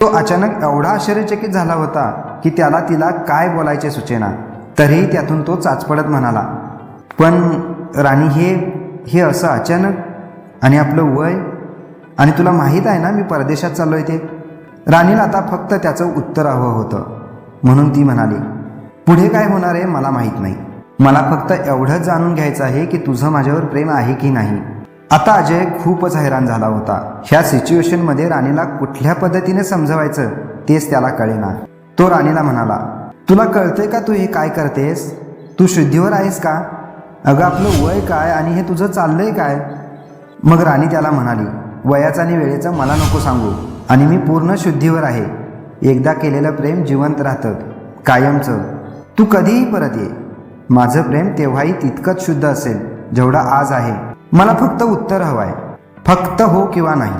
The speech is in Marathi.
तो अचानक एवढा आश्चर्यचकित झाला होता की त्याला तिला काय बोलायचे सुचेना. तरीही त्यातून तो चाचपडत म्हणाला, पण राणी हे असं अचानक, आणि आपलं वय, आणि तुला माहीत आहे ना मी परदेशात चाललोय ते. राणीला आता फक्त त्याचं उत्तर हवं होतं, म्हणून ती म्हणाली, पुढे काय होणार आहे मला माहीत नाही. मला फक्त एवढंच जाणून घ्यायचं आहे की तुझं माझ्यावर प्रेम आहे की नाही. आता अजय खूपच हैराण झाला होता. ह्या सिच्युएशनमध्ये राणीला कुठल्या पद्धतीने समजवायचं तेच त्याला कळेना. तो राणीला म्हणाला, तुला कळतंय का तू हे काय करतेस? तू शुद्धीवर आहेस का? अगं आपलं वय काय आणि हे तुझं चाललंय काय? मग राणी त्याला म्हणाली, वयाचं आणि वेळेचं मला नको सांगू, आणि मी पूर्ण शुद्धीवर आहे. एकदा केलेलं प्रेम जिवंत राहतं कायमचं. तू कधीही परत ये. माझं प्रेम तेव्हाही तितकंच शुद्ध असेल जेवढं आज आहे. मला फक्त उत्तर हवं आहे, फक्त हो किंवा नाही.